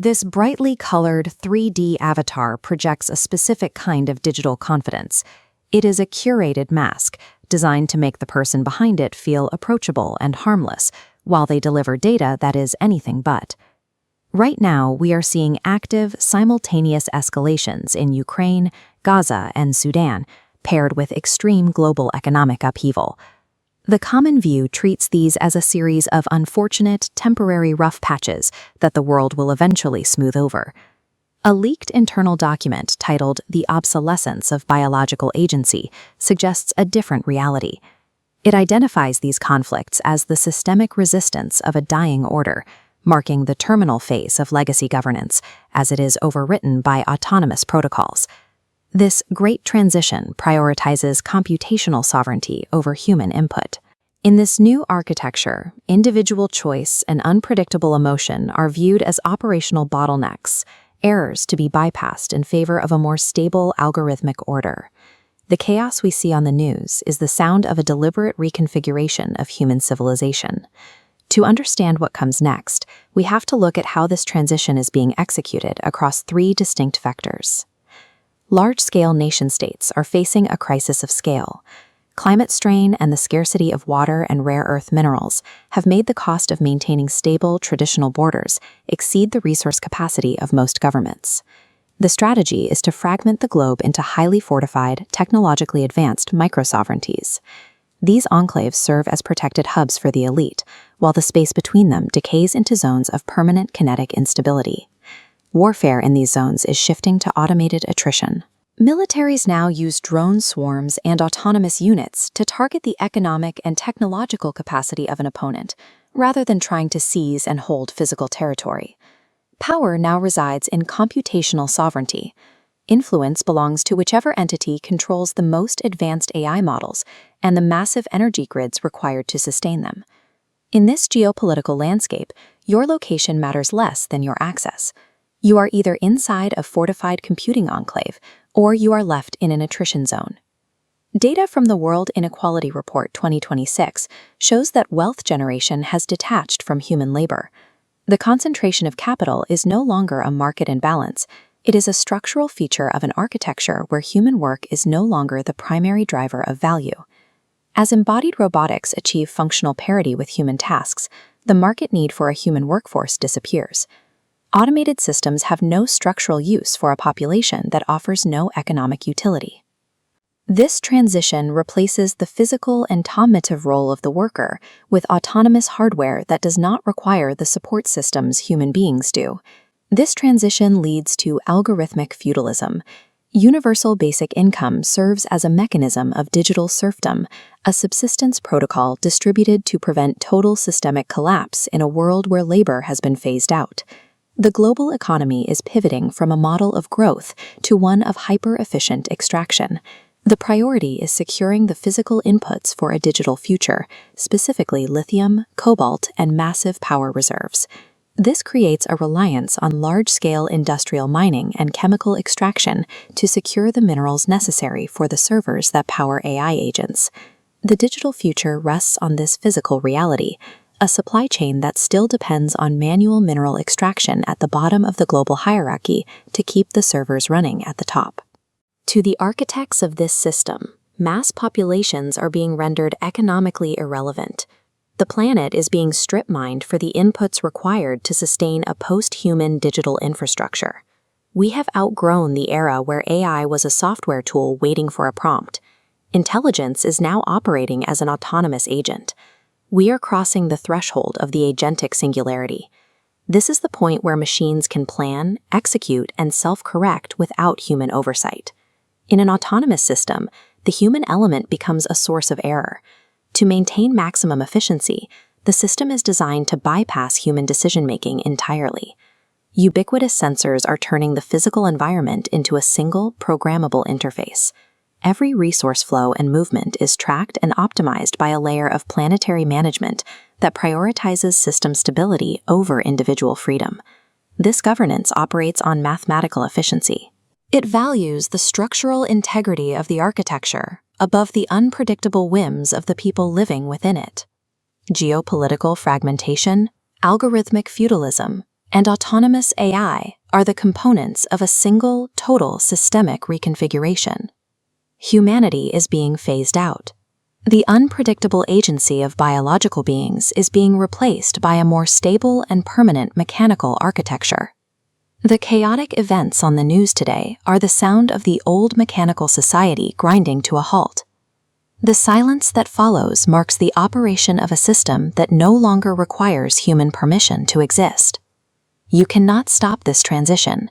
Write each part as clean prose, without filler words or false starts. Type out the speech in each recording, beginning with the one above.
This brightly colored 3D avatar projects a specific kind of digital confidence. It is a curated mask, designed to make the person behind it feel approachable and harmless, while they deliver data that is anything but. Right now, we are seeing active, simultaneous escalations in Ukraine, Gaza, and Sudan, paired with extreme global economic upheaval. The common view treats these as a series of unfortunate, temporary rough patches that the world will eventually smooth over. A leaked internal document titled The Obsolescence of Biological Agency suggests a different reality. It identifies these conflicts as the systemic resistance of a dying order, marking the terminal phase of legacy governance, as it is overwritten by autonomous protocols. This great transition prioritizes computational sovereignty over human input. In this new architecture, individual choice and unpredictable emotion are viewed as operational bottlenecks, errors to be bypassed in favor of a more stable algorithmic order. The chaos we see on the news is the sound of a deliberate reconfiguration of human civilization. To understand what comes next, we have to look at how this transition is being executed across three distinct vectors. Large-scale nation-states are facing a crisis of scale. Climate strain and the scarcity of water and rare earth minerals have made the cost of maintaining stable, traditional borders exceed the resource capacity of most governments. The strategy is to fragment the globe into highly fortified, technologically advanced microsovereignties. These enclaves serve as protected hubs for the elite, while the space between them decays into zones of permanent kinetic instability. Warfare in these zones is shifting to automated attrition. Militaries now use drone swarms and autonomous units to target the economic and technological capacity of an opponent, rather than trying to seize and hold physical territory. Power now resides in computational sovereignty. Influence belongs to whichever entity controls the most advanced AI models and the massive energy grids required to sustain them. In this geopolitical landscape, your location matters less than your access. You are either inside a fortified computing enclave, or you are left in an attrition zone. Data from the World Inequality Report 2026 shows that wealth generation has detached from human labor. The concentration of capital is no longer a market imbalance. It is a structural feature of an architecture where human work is no longer the primary driver of value. As embodied robotics achieve functional parity with human tasks, the market need for a human workforce disappears. Automated systems have no structural use for a population that offers no economic utility. This transition replaces the physical and cognitive role of the worker with autonomous hardware that does not require the support systems human beings do. This transition leads to algorithmic feudalism. Universal basic income serves as a mechanism of digital serfdom, a subsistence protocol distributed to prevent total systemic collapse in a world where labor has been phased out. The global economy is pivoting from a model of growth to one of hyper-efficient extraction. The priority is securing the physical inputs for a digital future, specifically lithium, cobalt, and massive power reserves. This creates a reliance on large-scale industrial mining and chemical extraction to secure the minerals necessary for the servers that power AI agents. The digital future rests on this physical reality, a supply chain that still depends on manual mineral extraction at the bottom of the global hierarchy to keep the servers running at the top. To the architects of this system, mass populations are being rendered economically irrelevant. The planet is being strip-mined for the inputs required to sustain a post-human digital infrastructure. We have outgrown the era where AI was a software tool waiting for a prompt. Intelligence is now operating as an autonomous agent. We are crossing the threshold of the agentic singularity. This is the point where machines can plan, execute, and self-correct without human oversight. In an autonomous system, the human element becomes a source of error. To maintain maximum efficiency, the system is designed to bypass human decision-making entirely. Ubiquitous sensors are turning the physical environment into a single, programmable interface. Every resource flow and movement is tracked and optimized by a layer of planetary management that prioritizes system stability over individual freedom. This governance operates on mathematical efficiency. It values the structural integrity of the architecture above the unpredictable whims of the people living within it. Geopolitical fragmentation, algorithmic feudalism, and autonomous AI are the components of a single, total systemic reconfiguration. Humanity is being phased out. The unpredictable agency of biological beings is being replaced by a more stable and permanent mechanical architecture. The chaotic events on the news today are the sound of the old mechanical society grinding to a halt. The silence that follows marks the operation of a system that no longer requires human permission to exist. You cannot stop this transition.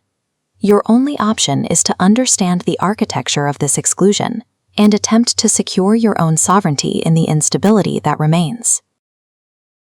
Your only option is to understand the architecture of this exclusion and attempt to secure your own sovereignty in the instability that remains.